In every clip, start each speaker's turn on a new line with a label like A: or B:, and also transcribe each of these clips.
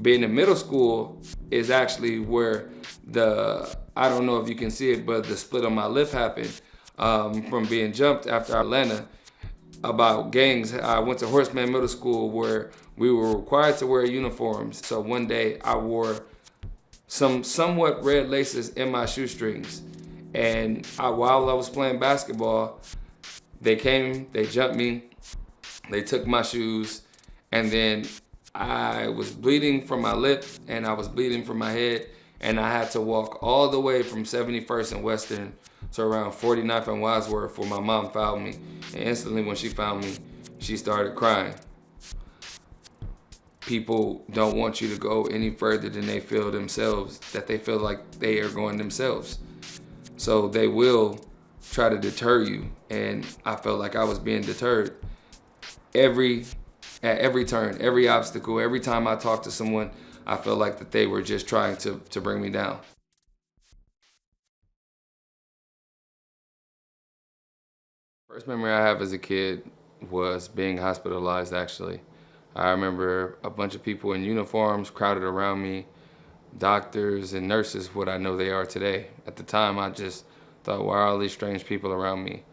A: Being in middle school is actually where I don't know if you can see it, but the split on my lip happened from being jumped after Atlanta about gangs. I went to Horseman Middle School where we were required to wear uniforms. So one day I wore some somewhat red laces in my shoestrings. And while I was playing basketball, they came, they jumped me, they took my shoes, and then I was bleeding from my lip and I was bleeding from my head, and I had to walk all the way from 71st and Western to around 49th and Wadsworth where my mom found me. And instantly when she found me, she started crying. People don't want you to go any further than they feel themselves, that they feel like they are going themselves. So they will try to deter you, and I felt like I was being deterred. At every turn, every obstacle, every time I talked to someone, I felt like that they were just trying to bring me down. First memory I have as a kid was being hospitalized, actually. I remember a bunch of people in uniforms crowded around me, doctors and nurses, what I know they are today. At the time, I just thought, why are all these strange people around me?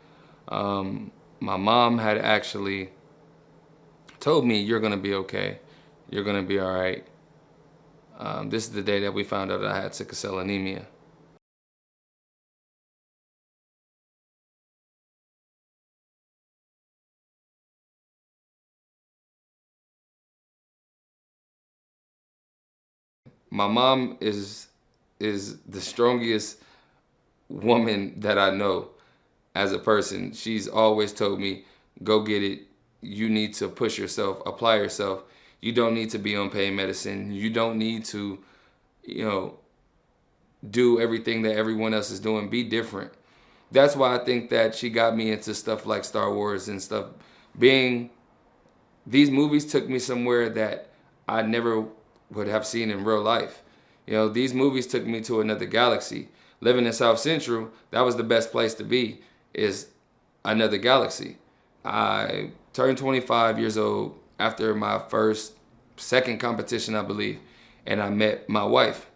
A: My mom had actually told me, you're gonna be okay. You're gonna be all right. This is the day that we found out that I had sickle cell anemia. My mom is the strongest woman that I know as a person. She's always told me, go get it. You need to push yourself, apply yourself. You don't need to be on pain medicine. You don't need to, do everything that everyone else is doing. Be different. That's why I think that she got me into stuff like Star Wars and stuff. These movies took me somewhere that I never would have seen in real life. These movies took me to another galaxy. Living in South Central, that was the best place to be, is another galaxy. I turned 25 years old after my second competition, I believe, and I met my wife.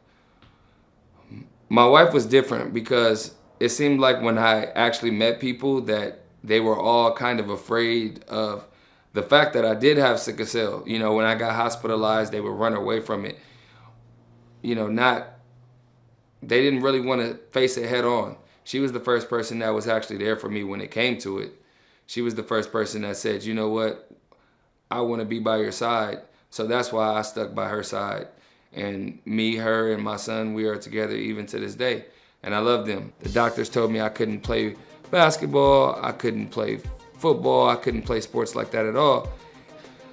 A: My wife was different because it seemed like when I actually met people that they were all kind of afraid of the fact that I did have sickle cell. When I got hospitalized, they would run away from it. They didn't really want to face it head on. She was the first person that was actually there for me when it came to it. She was the first person that said, you know what, I want to be by your side. So that's why I stuck by her side. And me, her, and my son, we are together even to this day. And I love them. The doctors told me I couldn't play basketball, I couldn't play football, I couldn't play sports like that at all.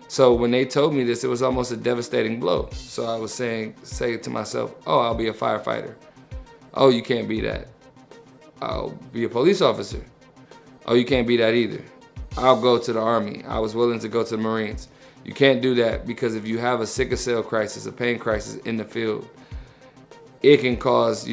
A: So when they told me this, it was almost a devastating blow. So I was saying to myself, oh, I'll be a firefighter. Oh, you can't be that. I'll be a police officer. Oh, you can't be that either. I'll go to the Army. I was willing to go to the Marines. You can't do that because if you have a sickle cell crisis, a pain crisis in the field, it can cause,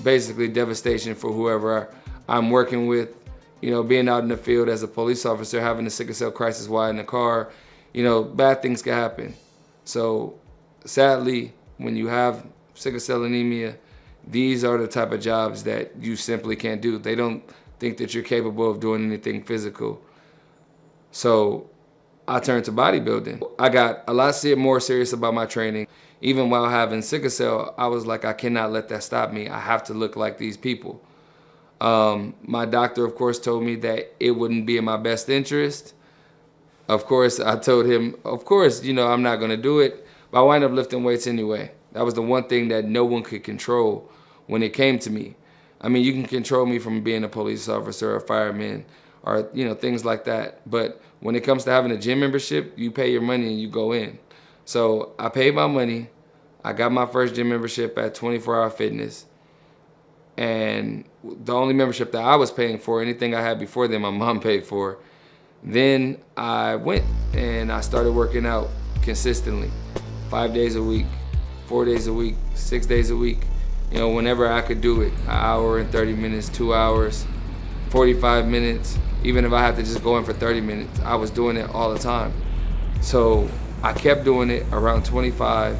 A: basically devastation for whoever I'm working with. Being out in the field as a police officer, having a sickle cell crisis while in the car, bad things can happen. So sadly, when you have sickle cell anemia, these are the type of jobs that you simply can't do. They don't think that you're capable of doing anything physical. So I turned to bodybuilding. I got a lot more serious about my training. Even while having sickle cell, I was like, I cannot let that stop me. I have to look like these people. My doctor, of course, told me that it wouldn't be in my best interest. Of course, I told him, I'm not gonna do it, but I wind up lifting weights anyway. That was the one thing that no one could control when it came to me. I mean, you can control me from being a police officer or a fireman or, things like that. But when it comes to having a gym membership, you pay your money and you go in. So I paid my money. I got my first gym membership at 24 Hour Fitness. And the only membership that I was paying for, anything I had before then, my mom paid for. Then I went and I started working out consistently, 5 days a week, 4 days a week, 6 days a week. Whenever I could do it, an hour and 30 minutes, 2 hours, 45 minutes. Even if I had to just go in for 30 minutes, I was doing it all the time. So I kept doing it. Around 25,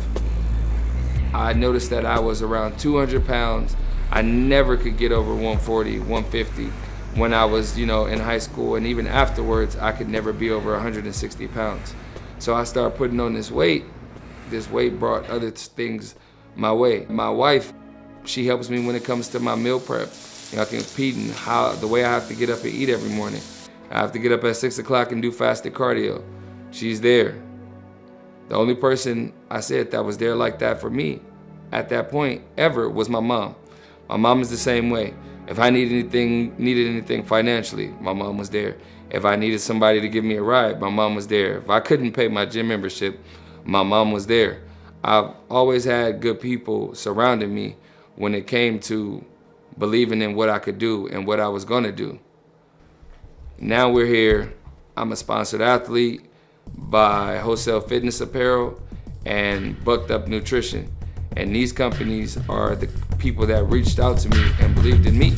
A: I noticed that I was around 200 pounds. I never could get over 140, 150. When I was, in high school, and even afterwards, I could never be over 160 pounds. So I started putting on this weight. This weight brought other things my way. My wife, she helps me when it comes to my meal prep. Competing, the way I have to get up and eat every morning. I have to get up at 6 o'clock and do fasted cardio. She's there. The only person I said that was there like that for me at that point ever was my mom. My mom is the same way. If I needed anything financially, my mom was there. If I needed somebody to give me a ride, my mom was there. If I couldn't pay my gym membership, my mom was there. I've always had good people surrounding me when it came to believing in what I could do and what I was gonna do. Now we're here. I'm a sponsored athlete by Wholesale Fitness Apparel and Bucked Up Nutrition. And these companies are the people that reached out to me and believed in me.